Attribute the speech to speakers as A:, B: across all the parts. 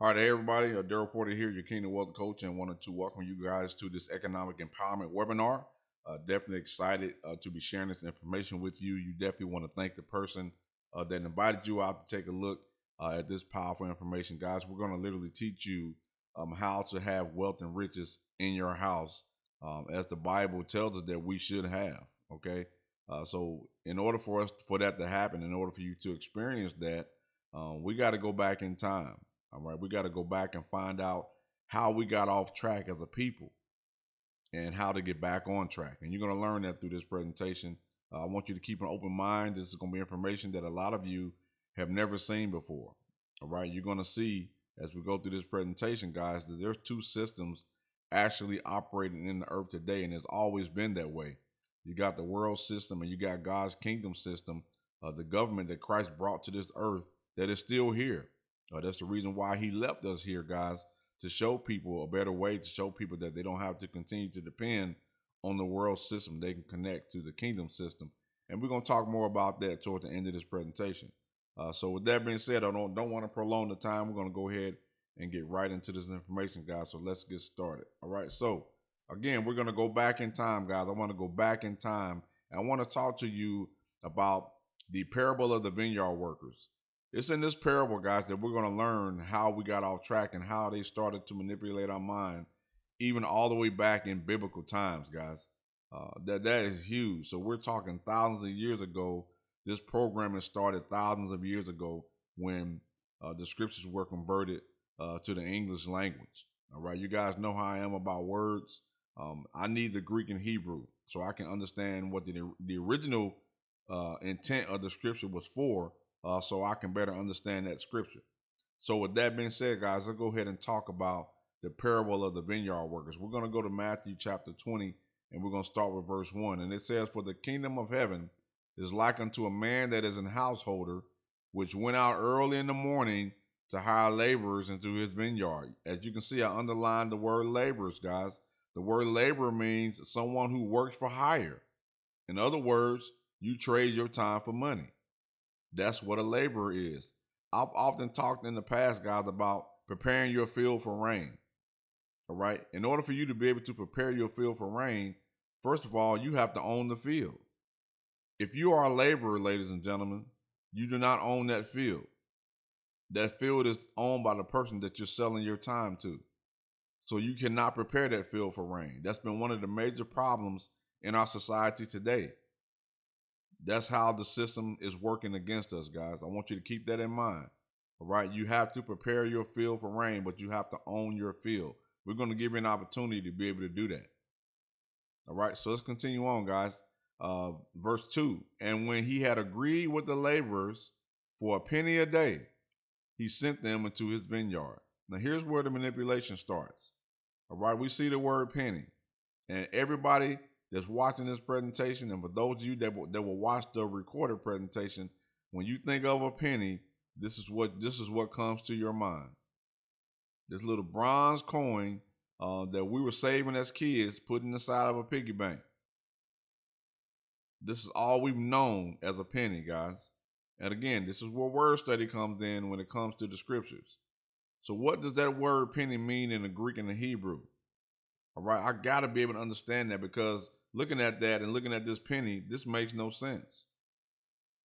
A: All right, hey everybody, Daryl Porter here, your Kingdom Wealth Coach, and wanted to welcome you guys to this economic empowerment webinar. Definitely excited to be sharing this information with you. You definitely want to thank the person that invited you out to take a look at this powerful information, guys. We're going to literally teach you how to have wealth and riches in your house, as the Bible tells us that we should have. Okay, so in order for that to happen, in order for you to experience that, we got to go back in time. All right, we got to go back and find out how we got off track as a people and how to get back on track. And you're going to learn that through this presentation. I want you to keep an open mind. This is going to be information that a lot of you have never seen before. All right, you're going to see as we go through this presentation, guys, that there's two systems actually operating in the earth today, and it's always been that way. You got the world system and you got God's kingdom system, the government that Christ brought to this earth that is still here. That's the reason why he left us here, guys, to show people a better way, to show people that they don't have to continue to depend on the world system. They can connect to the kingdom system. And we're going to talk more about that toward the end of this presentation. So with that being said, I don't want to prolong the time. We're going to go ahead and get right into this information, guys. So let's get started. All right. So again, we're going to go back in time, guys. I want to go back in time, and I want to talk to you about the parable of the vineyard workers. It's in this parable, guys, that we're going to learn how we got off track and how they started to manipulate our mind, even all the way back in biblical times, guys. That is huge. So we're talking thousands of years ago. This programming started thousands of years ago when the scriptures were converted to the English language. All right, you guys know how I am about words. I need the Greek and Hebrew so I can understand what the original intent of the scripture was for, so I can better understand that scripture. So with that being said, guys, let's go ahead and talk about the parable of the vineyard workers. We're going to go to Matthew chapter 20, and we're going to start with verse 1. And it says, "For the kingdom of heaven is like unto a man that is an householder, which went out early in the morning to hire laborers into his vineyard." As you can see, I underlined the word laborers, guys. The word laborer means someone who works for hire. In other words, you trade your time for money. That's what a laborer is. I've often talked in the past, guys, about preparing your field for rain. All right. In order for you to be able to prepare your field for rain, first of all, you have to own the field. If you are a laborer, ladies and gentlemen, you do not own that field. That field is owned by the person that you're selling your time to. So you cannot prepare that field for rain. That's been one of the major problems in our society today. That's how the system is working against us, guys. I want you to keep that in mind. All right. You have to prepare your field for rain, but you have to own your field. We're going to give you an opportunity to be able to do that. All right. So let's continue on, guys. Verse 2. "And when he had agreed with the laborers for a penny a day, he sent them into his vineyard." Now, here's where the manipulation starts. All right. We see the word penny. And everybody that's watching this presentation, and for those of you that will watch the recorded presentation, when you think of a penny, this is what comes to your mind. This little bronze coin that we were saving as kids, putting inside of a piggy bank. This is all we've known as a penny, guys. And again, this is where word study comes in when it comes to the scriptures. So what does that word penny mean in the Greek and the Hebrew? All right, I got to be able to understand that, because looking at that and looking at this penny, this makes no sense.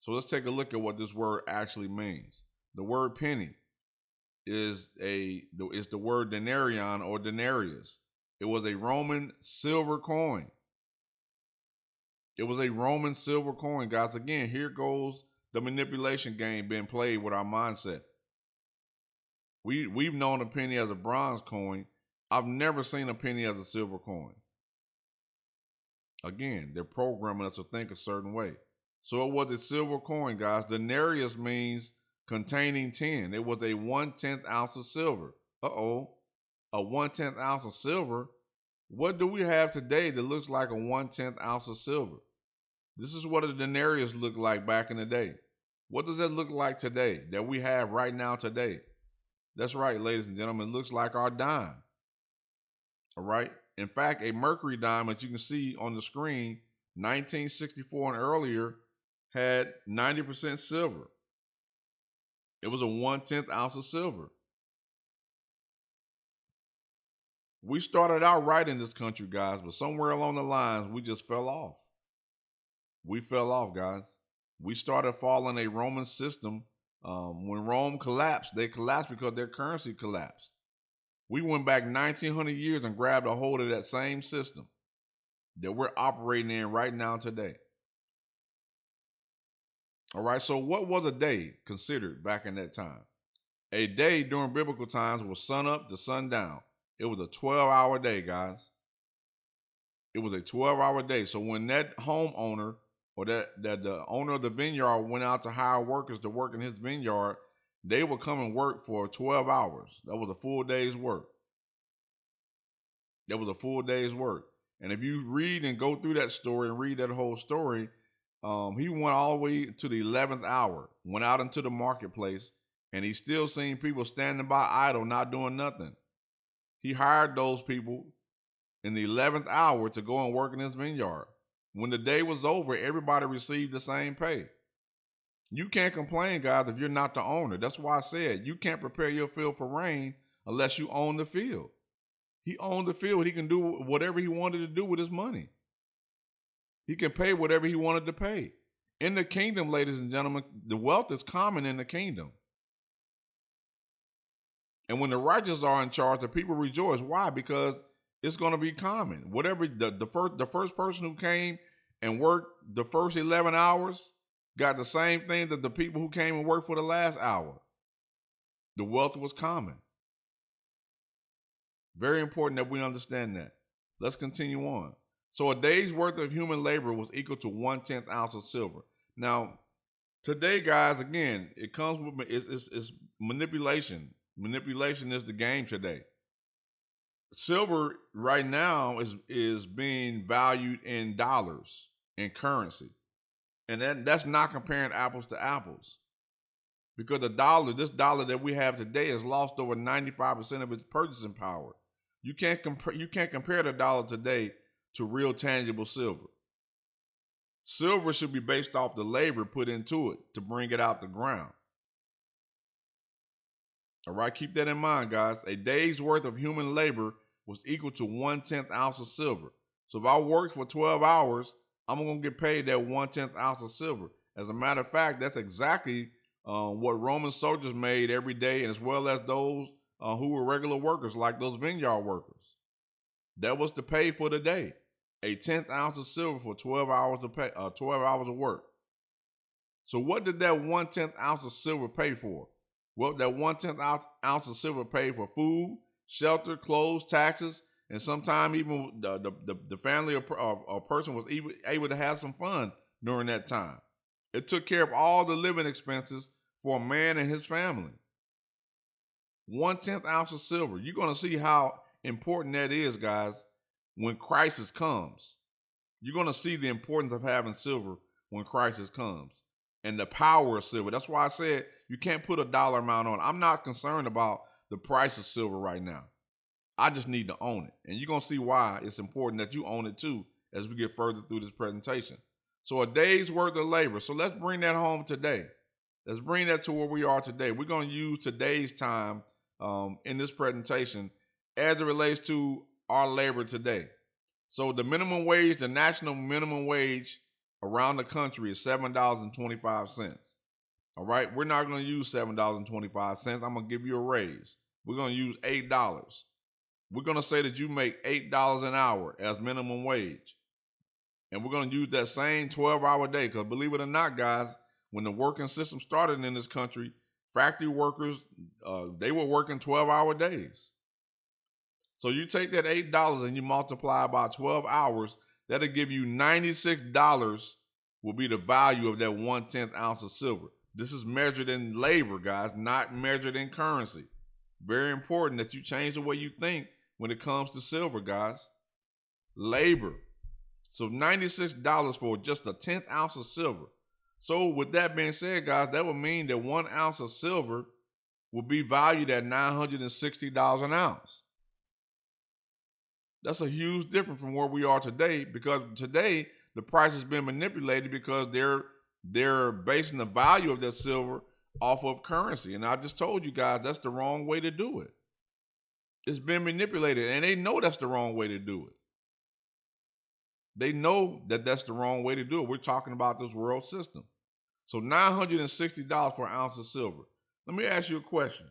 A: So let's take a look at what this word actually means. The word penny is the word denarion or denarius. It was a Roman silver coin. It was a Roman silver coin, guys. Again, here goes the manipulation game being played with our mindset. We've known a penny as a bronze coin. I've never seen a penny as a silver coin. Again, they're programming us to think a certain way. So it was a silver coin, guys. Denarius means containing 10. It was a 1/10 ounce of silver. A 1/10 ounce of silver. What do we have today that looks like a 1/10 ounce of silver? This is what a denarius looked like back in the day. What does that look like today that we have right now today? That's right, ladies and gentlemen. It looks like our dime. All right. In fact, a mercury dime, as you can see on the screen, 1964 and earlier, had 90% silver. It was a 1/10 ounce of silver. We started out right in this country, guys, but somewhere along the lines, we just fell off. We fell off, guys. We started following a Roman system. When Rome collapsed, they collapsed because their currency collapsed. We went back 1900 years and grabbed a hold of that same system that we're operating in right now today. All right, so what was a day considered back in that time? A day during biblical times was sun up to sundown. It was a 12-hour day, guys. It was a 12-hour day. So when that homeowner or that the owner of the vineyard went out to hire workers to work in his vineyard, they would come and work for 12 hours. That was a full day's work. That was a full day's work. And if you read and go through that story and read that whole story, he went all the way to the 11th hour, went out into the marketplace, and he still seen people standing by idle, not doing nothing. He hired those people in the 11th hour to go and work in his vineyard. When the day was over, everybody received the same pay. You can't complain, guys, if you're not the owner. That's why I said you can't prepare your field for rain unless you own the field. He owned the field. He can do whatever he wanted to do with his money. He can pay whatever he wanted to pay. In the kingdom, ladies and gentlemen, the wealth is common in the kingdom. And when the righteous are in charge, the people rejoice. Why? Because it's going to be common. Whatever the first person who came and worked the first 11 hours got the same thing that the people who came and worked for the last hour. The wealth was common. Very important that we understand that. Let's continue on. So a day's worth of human labor was equal to 1/10 ounce of silver. Now, today, guys, again, it comes with it's manipulation. Manipulation is the game today. Silver right now is being valued in dollars, in currency. And that's not comparing apples to apples. Because this dollar that we have today has lost over 95% of its purchasing power. You can't compare the dollar today to real tangible silver. Silver should be based off the labor put into it to bring it out the ground. All right, keep that in mind, guys. A day's worth of human labor was equal to 1/10 ounce of silver. So if I work for 12 hours, I'm going to get paid that 1/10 ounce of silver. As a matter of fact, that's exactly what Roman soldiers made every day, and as well as those who were regular workers, like those vineyard workers. That was the pay for the day. A 1/10 ounce of silver for 12 hours of pay, 12 hours of work. So what did that 1/10 ounce of silver pay for? Well, that 1/10 ounce of silver paid for food, shelter, clothes, taxes, and sometimes even the family or person was even able to have some fun during that time. It took care of all the living expenses for a man and his family. 1/10 ounce of silver. You're going to see how important that is, guys, when crisis comes. You're going to see the importance of having silver when crisis comes and the power of silver. That's why I said you can't put a dollar amount on it. I'm not concerned about the price of silver right now. I just need to own it. And you're going to see why it's important that you own it too as we get further through this presentation. So a day's worth of labor. So let's bring that home today. Let's bring that to where we are today. We're going to use today's time in this presentation as it relates to our labor today. So the minimum wage, the national minimum wage around the country is $7.25. All right, we're not going to use $7.25. I'm going to give you a raise. We're going to use $8. We're going to say that you make $8 an hour as minimum wage. And we're going to use that same 12-hour day because believe it or not, guys, when the working system started in this country, factory workers, they were working 12-hour days. So you take that $8 and you multiply by 12 hours, that'll give you $96 will be the value of that 1/10 ounce of silver. This is measured in labor, guys, not measured in currency. Very important that you change the way you think when it comes to silver, guys. Labor. So $96 for just a 1/10 ounce of silver. So with that being said, guys, that would mean that 1 ounce of silver will be valued at $960 an ounce. That's a huge difference from where we are today, because today the price has been manipulated because they're basing the value of that silver off of currency. And I just told you guys that's the wrong way to do it. It's been manipulated, and they know that's the wrong way to do it. They know that that's the wrong way to do it. We're talking about this world system. So $960 for an ounce of silver. Let me ask you a question.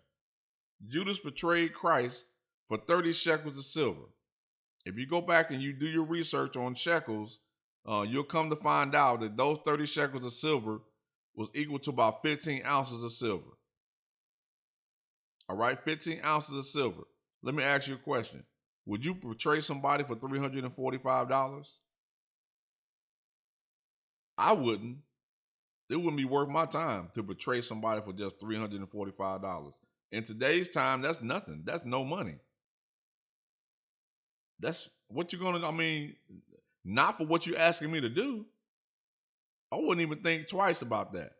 A: Judas betrayed Christ for 30 shekels of silver. If you go back and you do your research on shekels, you'll come to find out that those 30 shekels of silver was equal to about 15 ounces of silver. All right, 15 ounces of silver. Let me ask you a question. Would you betray somebody for $345? I wouldn't. It wouldn't be worth my time to betray somebody for just $345. In today's time, that's nothing. That's no money. That's what you're going to, I mean, not for what you're asking me to do. I wouldn't even think twice about that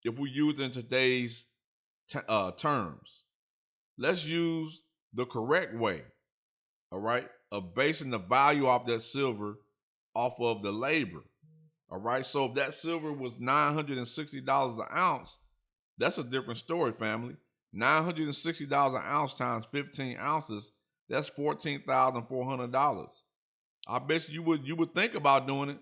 A: if we use it in today's terms. Let's use the correct way, all right, of basing the value of that silver off of the labor. All right. So if that silver was $960 an ounce, that's a different story, family. $960 an ounce times 15 ounces, that's $14,400. I bet you would think about doing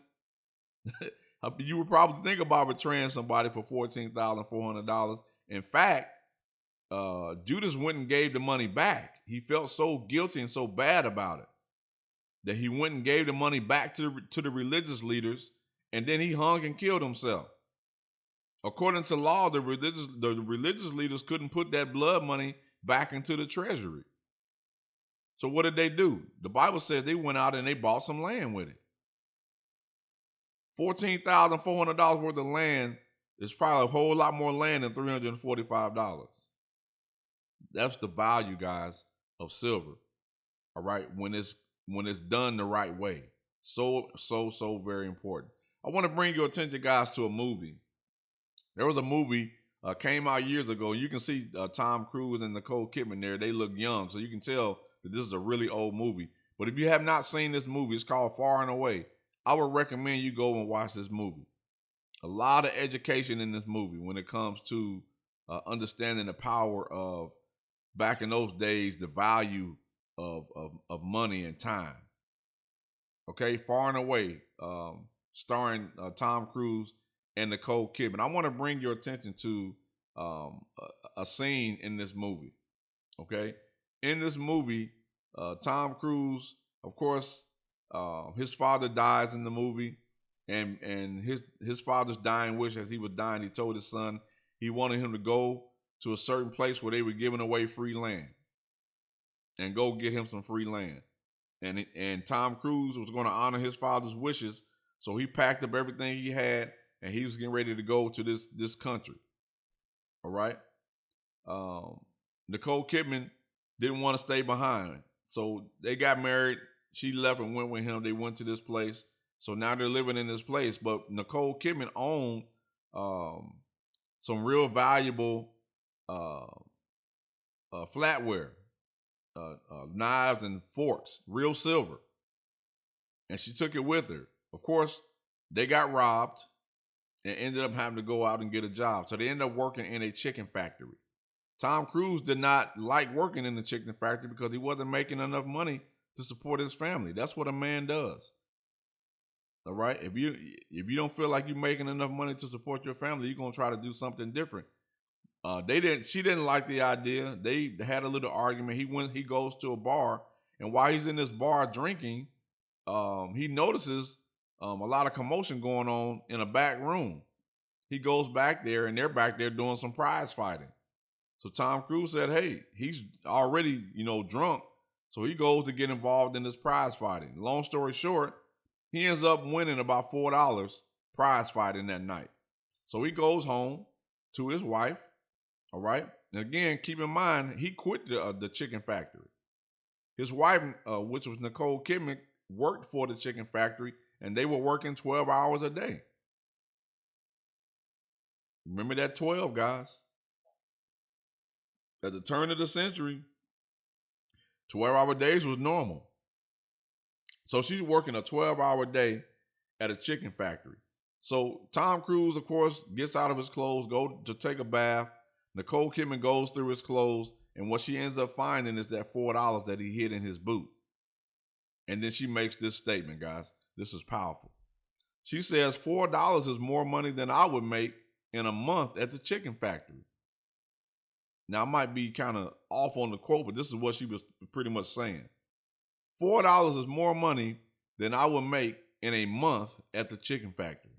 A: it. You would probably think about betraying somebody for $14,400. In fact, Judas went and gave the money back. He felt so guilty and so bad about it that he went and gave the money back to the religious leaders, and then he hung and killed himself. According to law, the religious leaders couldn't put that blood money back into the treasury. So what did they do? The Bible says they went out and they bought some land with it. $14,400 worth of land is probably a whole lot more land than $345. That's the value, guys, of silver. All right, when it's done the right way. So very important. I want to bring your attention, guys, to a movie. There was a movie came out years ago. You can see Tom Cruise and Nicole Kidman there. They look young, so you can tell that this is a really old movie. But if you have not seen this movie, it's called Far and Away. I would recommend you go and watch this movie. A lot of education in this movie when it comes to understanding the power of, back in those days, the value of money and time. Okay, Far and Away, starring Tom Cruise and Nicole Kidman. I want to bring your attention to a scene in this movie. Okay, in this movie, Tom Cruise, of course, his father dies in the movie, and his father's dying wish, as he was dying, he told his son he wanted him to go to a certain place where they were giving away free land, and go get him some free land. And Tom Cruise was going to honor his father's wishes, so he packed up everything he had, and he was getting ready to go to this country. All right. Nicole Kidman didn't want to stay behind, so they got married. She left and went with him. They went to this place, so now they're living in this place. But Nicole Kidman owned some real valuable flatware, knives and forks, real silver, and she took it with her. Of course, they got robbed and ended up having to go out and get a job. So they ended up working in a chicken factory. Tom Cruise did not like working in the chicken factory because he wasn't making enough money to support his family. That's what a man does. All right. If you don't feel like you're making enough money to support your family, you're gonna try to do something different. She didn't like the idea. They had a little argument. He goes to a bar, and while he's in this bar drinking, he notices a lot of commotion going on in a back room. He goes back there, and they're back there doing some prize fighting. So Tom Cruise said, hey, he's already, drunk. So he goes to get involved in this prize fighting. Long story short, he ends up winning about $4 prize fighting that night. So he goes home to his wife. All right. And again, keep in mind, he quit the chicken factory. His wife, which was Nicole Kidman, worked for the chicken factory, and they were working 12 hours a day. Remember that 12, guys. At the turn of the century, 12-hour days was normal. So she's working a 12-hour day at a chicken factory. So Tom Cruise, of course, gets out of his clothes, go to take a bath. Nicole Kidman goes through his clothes, And what she ends up finding is that $4 that he hid in his boot. And then she makes this statement, guys. This is powerful. She says $4 is more money than I would make in a month at the chicken factory. Now, I might be kind of off on the quote, but this is what she was pretty much saying. $4 is more money than I would make in a month at the chicken factory.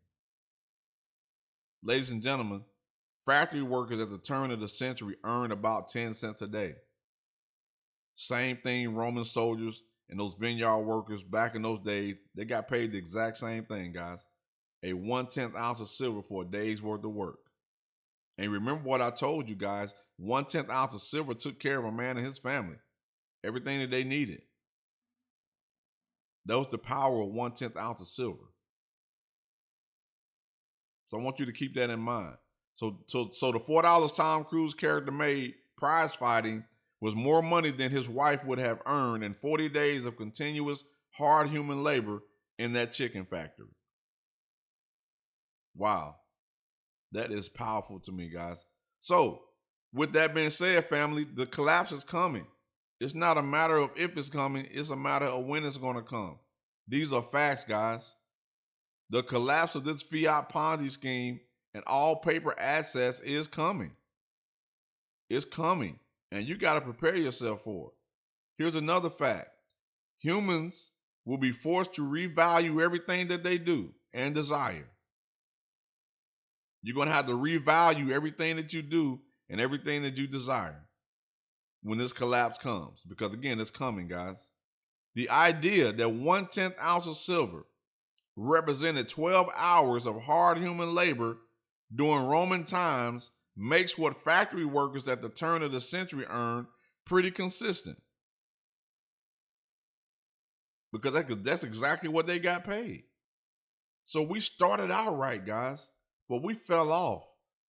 A: Ladies and gentlemen, factory workers at the turn of the century earned about 10 cents a day. Same thing, Roman soldiers and those vineyard workers back in those days, they got paid the exact same thing, guys. A 1/10 ounce of silver for a day's worth of work. And remember what I told you guys, 1/10 ounce of silver took care of a man and his family. Everything that they needed. That was the power of 1/10 ounce of silver. So I want you to keep that in mind. So the $4 Tom Cruise character made prize fighting was more money than his wife would have earned in 40 days of continuous hard human labor in that chicken factory. Wow. That is powerful to me, guys. So with that being said, family, the collapse is coming. It's not a matter of if it's coming. It's a matter of when it's going to come. These are facts, guys. The collapse of this fiat Ponzi scheme and all paper assets is coming. It's coming. And you got to prepare yourself for it. Here's another fact. Humans will be forced to revalue everything that they do and desire. You're going to have to revalue everything that you do and everything that you desire when this collapse comes. Because again, it's coming, guys. The idea that 1/10 ounce of silver represented 12 hours of hard human labor during Roman times makes what factory workers at the turn of the century earned pretty consistent. Because that's exactly what they got paid. So we started out right, guys, but we fell off.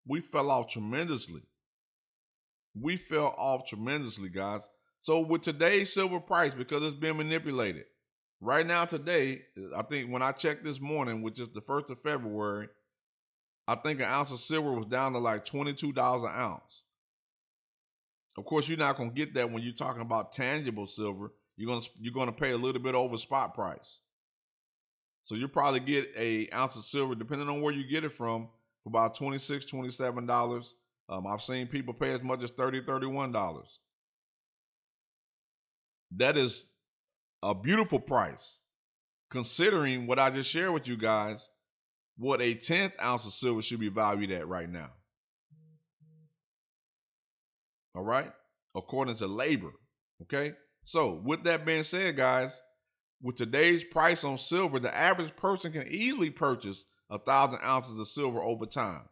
A: We fell off tremendously. We fell off tremendously, guys. So with today's silver price, because it's been manipulated, right now today, I think when I checked this morning, which is the 1st of February, I think an ounce of silver was down to like $22 an ounce. Of course, you're not going to get that when you're talking about tangible silver. You're going to pay a little bit over spot price. So you'll probably get an ounce of silver, depending on where you get it from, for about $26, $27. I've seen people pay as much as $30, $31. That is a beautiful price, considering what I just shared with you guys, what a 1/10 ounce of silver should be valued at right now. All right? According to labor. Okay? So with that being said, guys, with today's price on silver, the average person can easily purchase 1,000 ounces of silver over time.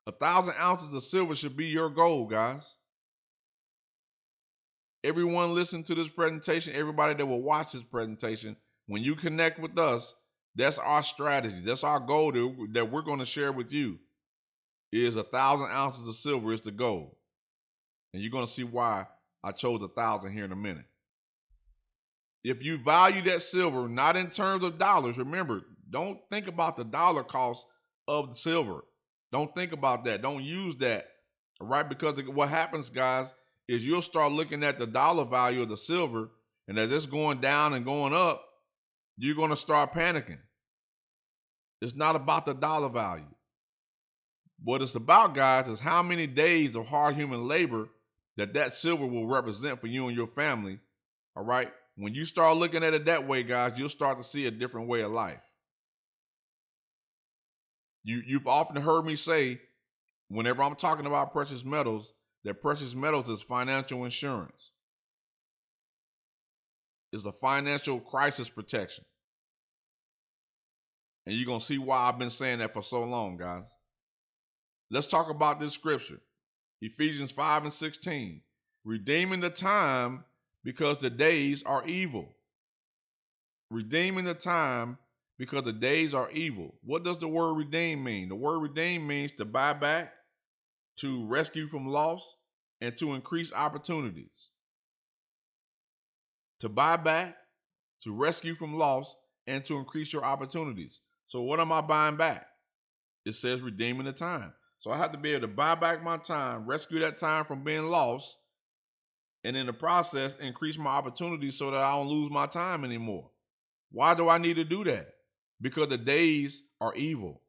A: 1,000 ounces of silver should be your goal, guys. Everyone listening to this presentation, everybody that will watch this presentation, when you connect with us, that's our strategy. That's our goal that we're going to share with you, is 1,000 ounces of silver is the goal. And you're going to see why I chose 1,000 here in a minute. If you value that silver, not in terms of dollars, remember, don't think about the dollar cost of the silver. Don't think about that. Don't use that, right? Because what happens, guys, is you'll start looking at the dollar value of the silver, and as it's going down and going up, you're going to start panicking. It's not about the dollar value. What it's about, guys, is how many days of hard human labor that silver will represent for you and your family, all right? When you start looking at it that way, guys, you'll start to see a different way of life. You've often heard me say, whenever I'm talking about precious metals, that precious metals is financial insurance. It's a financial crisis protection. And you're going to see why I've been saying that for so long, guys. Let's talk about this scripture. Ephesians 5:16. Redeeming the time because the days are evil. Redeeming the time because the days are evil. What does the word redeem mean? The word redeem means to buy back, to rescue from loss, and to increase opportunities. To buy back, to rescue from loss, and to increase your opportunities. So what am I buying back? It says redeeming the time. So I have to be able to buy back my time, rescue that time from being lost, and in the process, increase my opportunities so that I don't lose my time anymore. Why do I need to do that? Because the days are evil.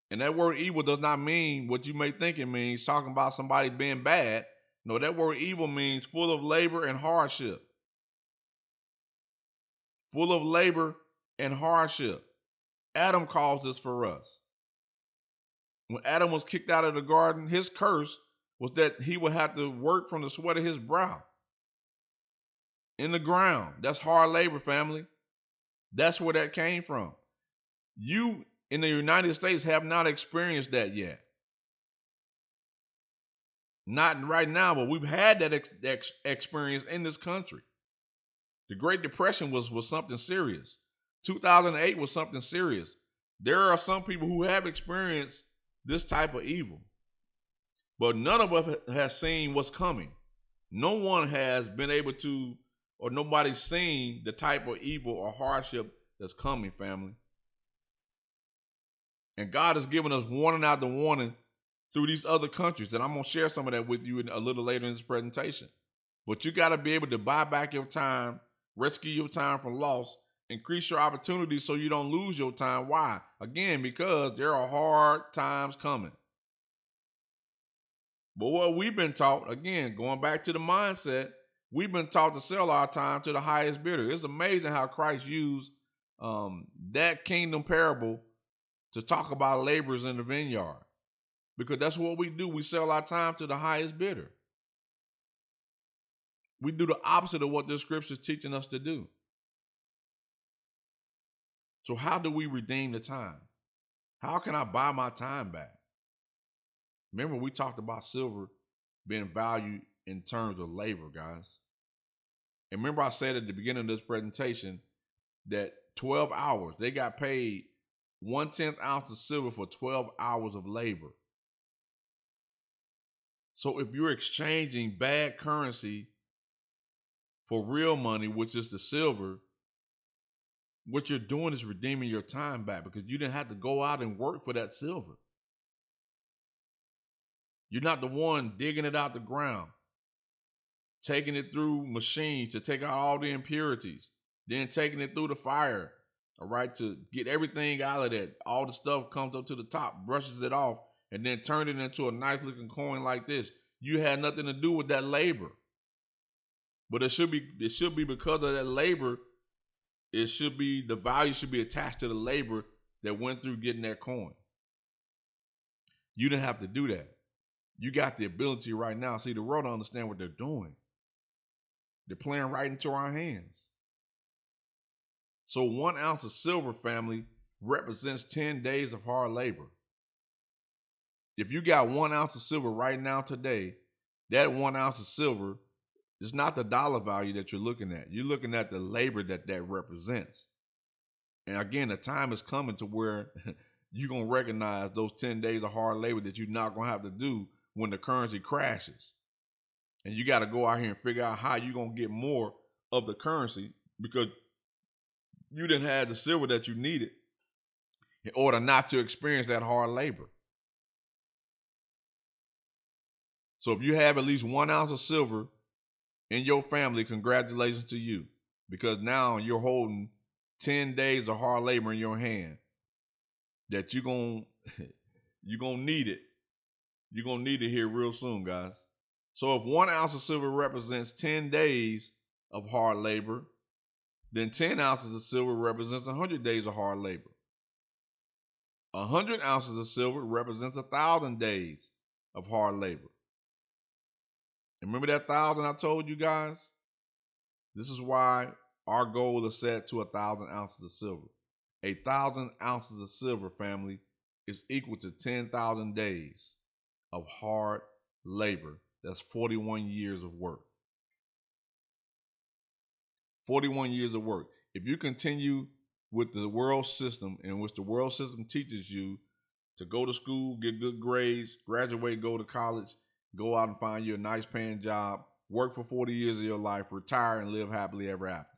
A: And that word evil does not mean what you may think it means, talking about somebody being bad. No, that word evil means full of labor and hardship. Full of labor and hardship. Adam caused this for us. When Adam was kicked out of the garden, his curse was that he would have to work from the sweat of his brow in the ground. That's hard labor, family. That's where that came from. You in the United States have not experienced that yet. Not right now, but we've had that experience in this country. The Great Depression was something serious. 2008 was something serious. There are some people who have experienced this type of evil, but none of us has seen what's coming. No one has been able to, or nobody's seen the type of evil or hardship that's coming, family. And God has given us warning after warning through these other countries. And I'm going to share some of that with you a little later in this presentation. But you got to be able to buy back your time, rescue your time from loss, increase your opportunities so you don't lose your time. Why? Again, because there are hard times coming. But what we've been taught, again, going back to the mindset, we've been taught to sell our time to the highest bidder. It's amazing how Christ used that kingdom parable to talk about laborers in the vineyard. Because that's what we do. We sell our time to the highest bidder. We do the opposite of what this scripture is teaching us to do. So how do we redeem the time? How can I buy my time back? Remember, we talked about silver being valued in terms of labor, guys. And remember I said at the beginning of this presentation that 12 hours, they got paid 1/10 ounce of silver for 12 hours of labor. So if you're exchanging bad currency for real money, which is the silver, what you're doing is redeeming your time back because you didn't have to go out and work for that silver. You're not the one digging it out the ground, taking it through machines to take out all the impurities, then taking it through the fire, all right, to get everything out of that. All the stuff comes up to the top, brushes it off, and then turn it into a nice looking coin like this. You had nothing to do with that labor. But it should be because of that labor, the value should be attached to the labor that went through getting that coin. You didn't have to do that. You got the ability right now. See, the world don't understand what they're doing. They're playing right into our hands. So 1 ounce of silver, family, represents 10 days of hard labor. If you got 1 ounce of silver right now today, that 1 ounce of silver is not the dollar value that you're looking at. You're looking at the labor that represents. And again, the time is coming to where you're going to recognize those 10 days of hard labor that you're not going to have to do when the currency crashes. And you got to go out here and figure out how you're going to get more of the currency because you didn't have the silver that you needed in order not to experience that hard labor. So if you have at least 1 ounce of silver in your family, congratulations to you, because now you're holding 10 days of hard labor in your hand that you're going to need it. You're going to need it here real soon, guys. So if 1 ounce of silver represents 10 days of hard labor, then 10 ounces of silver represents 100 days of hard labor. 100 ounces of silver represents 1,000 days of hard labor. And remember that 1,000 I told you guys? This is why our goal is set to 1,000 ounces of silver. 1,000 ounces of silver, family, is equal to 10,000 days of hard labor. That's 41 years of work. 41 years of work. If you continue with the world system, in which the world system teaches you to go to school, get good grades, graduate, go to college, go out and find you a nice paying job, work for 40 years of your life, retire, and live happily ever after.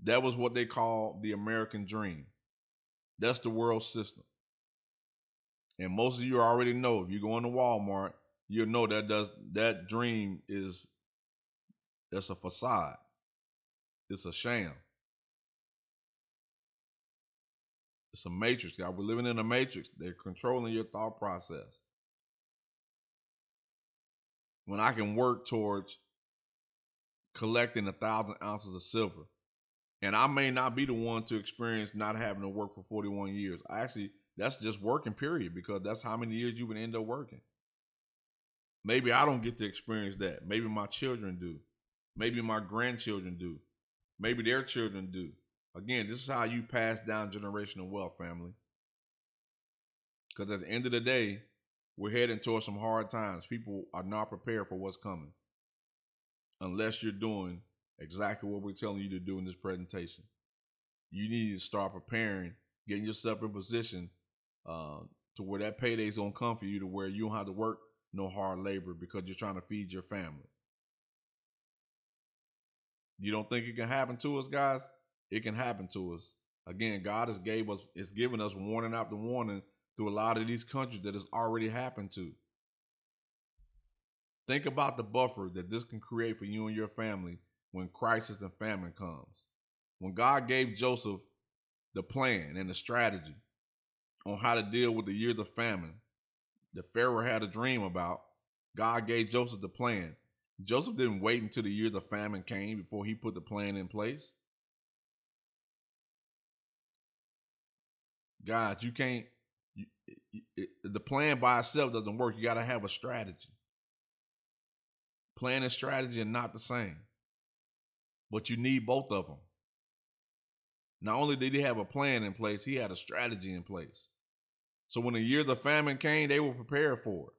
A: That was what they call the American dream. That's the world system. And most of you already know, if you go into Walmart, you'll know that dream is that's a facade. It's a sham. It's a matrix, God. We're living in a matrix. They're controlling your thought process. When I can work towards collecting 1,000 ounces of silver, and I may not be the one to experience not having to work for 41 years. Actually, that's just working, period, because that's how many years you would end up working. Maybe I don't get to experience that. Maybe my children do. Maybe my grandchildren do. Maybe their children do. Again, this is how you pass down generational wealth, family. Because at the end of the day, we're heading towards some hard times. People are not prepared for what's coming unless you're doing exactly what we're telling you to do in this presentation. You need to start preparing, getting yourself in position to where that payday's gonna come for you, to where you don't have to work no hard labor because you're trying to feed your family. You don't think it can happen to us, guys? It can happen to us. Again, God is giving us warning after warning through a lot of these countries that has already happened to. Think about the buffer that this can create for you and your family when crisis and famine comes. When God gave Joseph the plan and the strategy on how to deal with the years of famine that Pharaoh had a dream about, God gave Joseph the plan. Joseph didn't wait until the years of famine came before he put the plan in place. Guys, you can't, the plan by itself doesn't work. You got to have a strategy. Plan and strategy are not the same, but you need both of them. Not only did he have a plan in place, he had a strategy in place. So when the years of famine came, they were prepared for it.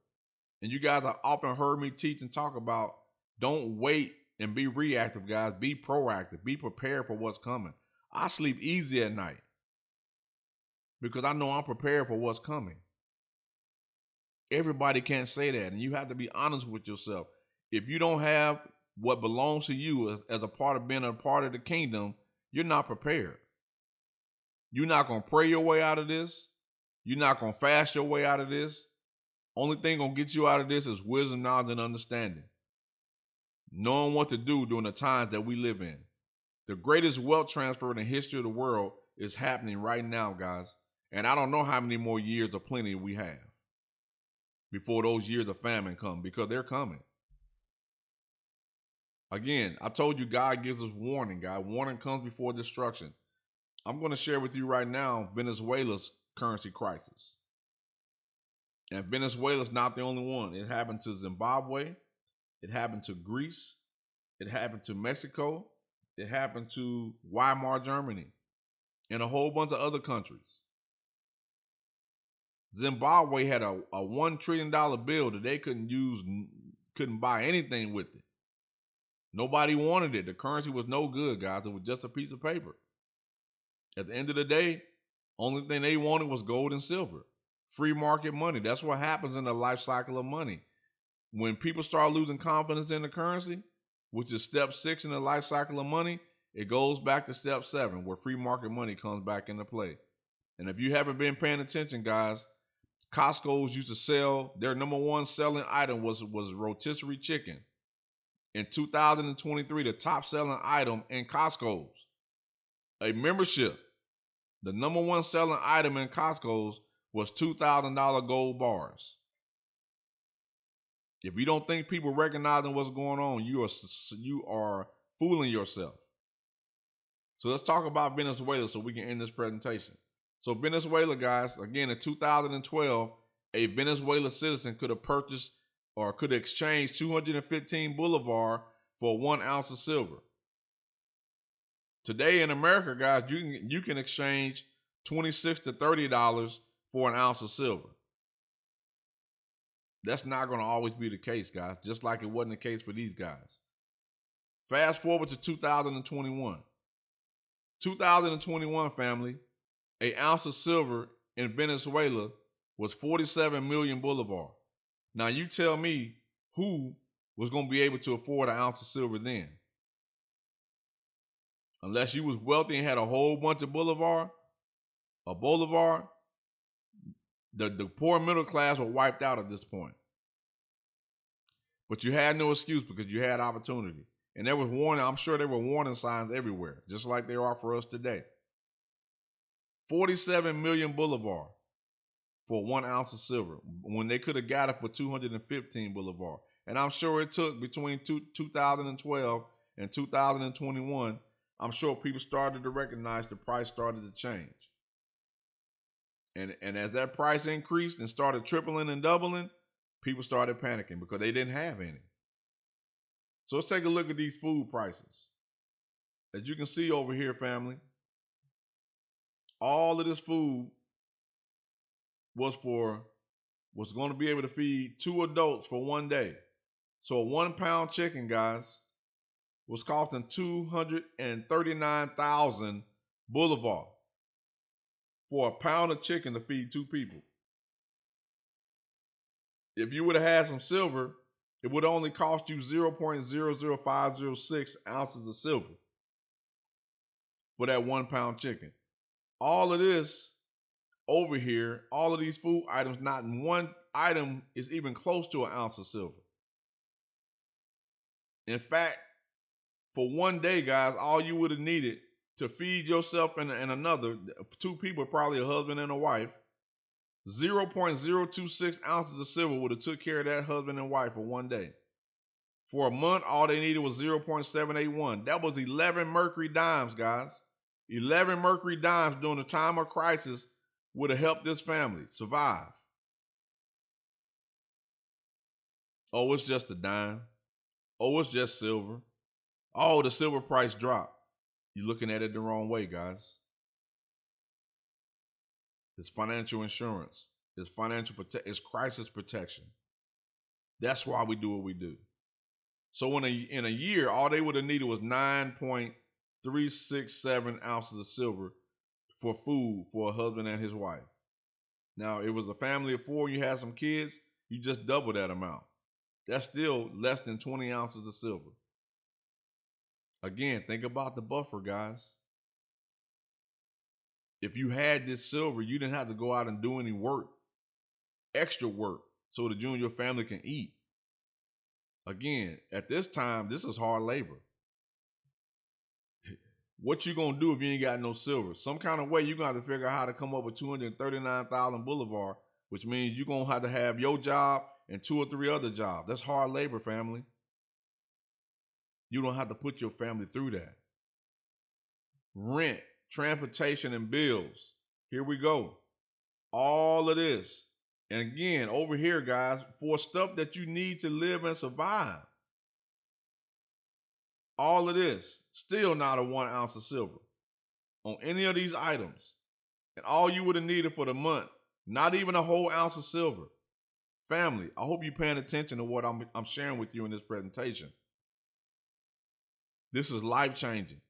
A: And you guys have often heard me teach and talk about, don't wait and be reactive, guys. Be proactive. Be prepared for what's coming. I sleep easy at night because I know I'm prepared for what's coming. Everybody can't say that, and you have to be honest with yourself. If you don't have what belongs to you as a part of being a part of the kingdom, you're not prepared. You're not going to pray your way out of this. You're not going to fast your way out of this. Only thing going to get you out of this is wisdom, knowledge, and understanding. Knowing what to do during the times that we live in. The greatest wealth transfer in the history of the world is happening right now, guys. And I don't know how many more years of plenty we have before those years of famine come, because they're coming. Again, I told you God gives us warning, guys. Warning comes before destruction. I'm going to share with you right now Venezuela's currency crisis. And Venezuela's not the only one. It happened to Zimbabwe. It happened to Greece. It happened to Mexico. It happened to Weimar, Germany, and a whole bunch of other countries. Zimbabwe had a $1 trillion bill that they couldn't buy anything with it. Nobody wanted it. The currency was no good, guys. It was just a piece of paper. At the end of the day, only thing they wanted was gold and silver. Free market money. That's what happens in the life cycle of money. When people start losing confidence in the currency, which is step 6 in the life cycle of money, it goes back to step 7, where free market money comes back into play. And if you haven't been paying attention, guys, Costco's used to sell, their number one selling item was rotisserie chicken. In 2023, the top selling item in Costco's, a membership, the number one selling item in Costco's was $2,000 gold bars. If you don't think people recognizing what's going on, you are fooling yourself. So let's talk about Venezuela so we can end this presentation. So Venezuela, guys, again, in 2012, a Venezuela citizen could have purchased or could have exchanged 215 Bolivar for 1 ounce of silver. Today in America, guys, you can exchange $26 to $30 for 1 ounce of silver. That's not going to always be the case, guys, just like it wasn't the case for these guys. Fast forward to 2021. 2021, family, 1 ounce of silver in Venezuela was 47 million Bolivar. Now you tell me who was going to be able to afford 1 ounce of silver then. Unless you was wealthy and had a whole bunch of Bolivar, The poor middle class were wiped out at this point. But you had no excuse because you had opportunity. And there was warning, I'm sure there were warning signs everywhere, just like there are for us today. 47 million Boulevard for 1 ounce of silver when they could have got it for 215 Boulevard. And I'm sure it took between 2012 and 2021, I'm sure people started to recognize the price started to change. And as that price increased and started tripling and doubling, people started panicking because they didn't have any. So let's take a look at these food prices. As you can see over here, family, all of this food was going to be able to feed 2 adults for 1 day. So a 1 pound chicken, guys, was costing 239,000 Boulevard for a pound of chicken to feed 2 people. If you would have had some silver, it would only cost you 0.00506 ounces of silver for that 1 pound chicken. All of this over here, all of these food items, not one item is even close to an ounce of silver. In fact, for 1 day, guys, all you would have needed to feed yourself and another, 2 people, probably a husband and a wife, 0.026 ounces of silver would have took care of that husband and wife for 1 day. For a month, all they needed was 0.781. That was 11 mercury dimes, guys. 11 mercury dimes during the time of crisis would have helped this family survive. Oh, it's just a dime. Oh, it's just silver. Oh, the silver price dropped. You're looking at it the wrong way, guys. It's financial insurance. It's it's crisis protection. That's why we do what we do. So in a year, all they would have needed was 9.367 ounces of silver for food for a husband and his wife. Now, it was a family of 4, you had some kids, you just double that amount. That's still less than 20 ounces of silver. Again, think about the buffer, guys. If you had this silver, you didn't have to go out and do any work, extra work, so that you and your family can eat. Again, at this time, this is hard labor. What you gonna do if you ain't got no silver? Some kind of way you're gonna have to figure out how to come up with 239,000 Boulevard, which means you're gonna have to have your job and 2 or 3 other jobs. That's hard labor, family. You don't have to put your family through that. Rent, transportation, and bills. Here we go. All of this. And again, over here, guys, for stuff that you need to live and survive. All of this, still not a 1 ounce of silver on any of these items. And all you would have needed for the month, not even a whole ounce of silver. Family, I hope you're paying attention to what I'm sharing with you in this presentation. This is life-changing.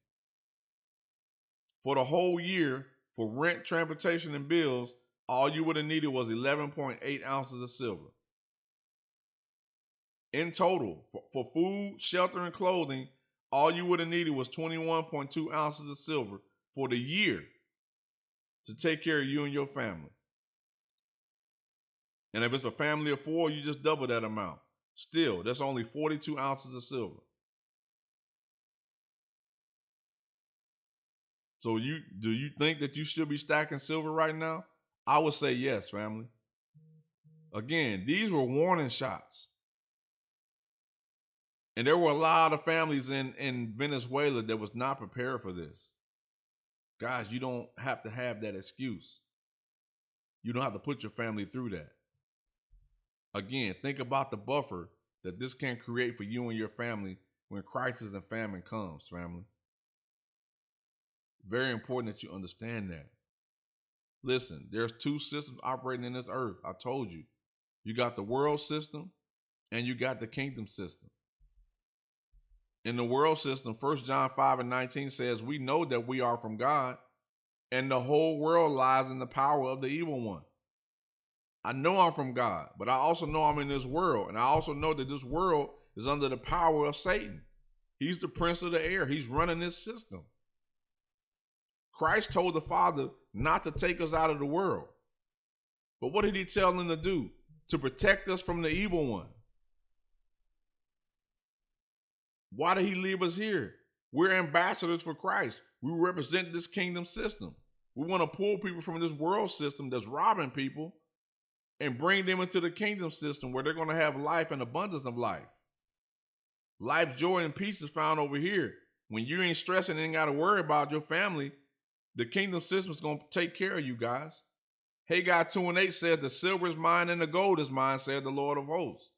A: For the whole year, for rent, transportation, and bills, all you would have needed was 11.8 ounces of silver. In total, for food, shelter, and clothing, all you would have needed was 21.2 ounces of silver for the year to take care of you and your family. And if it's a family of 4, you just double that amount. Still, that's only 42 ounces of silver. So do you think that you should be stacking silver right now? I would say yes, family. Again, these were warning shots. And there were a lot of families in Venezuela that was not prepared for this. Guys, you don't have to have that excuse. You don't have to put your family through that. Again, think about the buffer that this can create for you and your family when crisis and famine comes, family. Very important that you understand that. Listen, there's 2 systems operating in this earth. I told you. You got the world system and you got the kingdom system. In the world system, 1 John 5:19 says, we know that we are from God and the whole world lies in the power of the evil one. I know I'm from God, but I also know I'm in this world. And I also know that this world is under the power of Satan. He's the prince of the air. He's running this system. Christ told the Father not to take us out of the world. But what did he tell them to do? To protect us from the evil one. Why did he leave us here? We're ambassadors for Christ. We represent this kingdom system. We want to pull people from this world system that's robbing people and bring them into the kingdom system where they're going to have life and abundance of life. Life, joy, and peace is found over here. When you ain't stressing and ain't got to worry about your family, the kingdom system is going to take care of you guys. Haggai 2:8 says, the silver is mine and the gold is mine, said the Lord of hosts.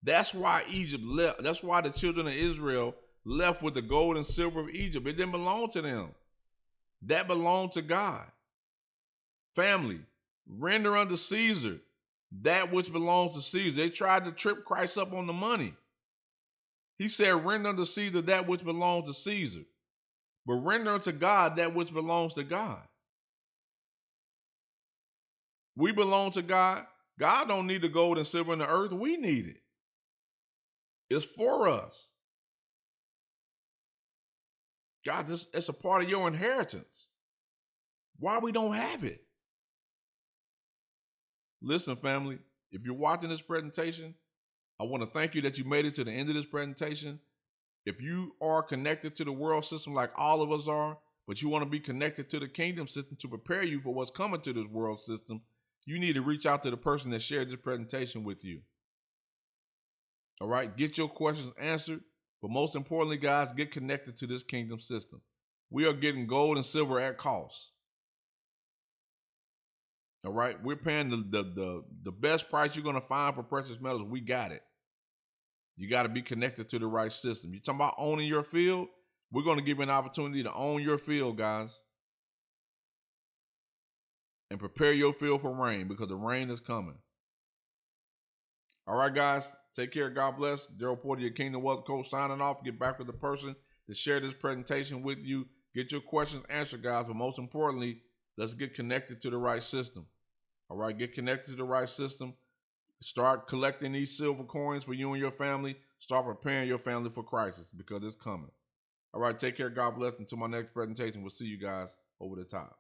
A: That's why Egypt left. That's why the children of Israel left with the gold and silver of Egypt. It didn't belong to them. That belonged to God. Family, render unto Caesar that which belongs to Caesar. They tried to trip Christ up on the money. He said, render unto Caesar that which belongs to Caesar, but render unto God that which belongs to God. We belong to God. God don't need the gold and silver in the earth. We need it. It's for us. God, it's a part of your inheritance. Why we don't have it? Listen, family, if you're watching this presentation, I want to thank you that you made it to the end of this presentation. If you are connected to the world system like all of us are, but you want to be connected to the kingdom system to prepare you for what's coming to this world system, you need to reach out to the person that shared this presentation with you. All right, get your questions answered, but most importantly, guys, get connected to this kingdom system. We are getting gold and silver at cost. All right, we're paying the best price you're going to find for precious metals. We got it. You got to be connected to the right system. You're talking about owning your field? We're going to give you an opportunity to own your field, guys. And prepare your field for rain, because the rain is coming. All right, guys. Take care. God bless. Daryl Porter, your Kingdom Wealth Coach, signing off. Get back with the person to share this presentation with you. Get your questions answered, guys. But most importantly, let's get connected to the right system. All right, get connected to the right system. Start collecting these silver coins for you and your family. Start preparing your family for crisis, because it's coming. All right, take care. God bless. Until my next presentation, we'll see you guys over the top.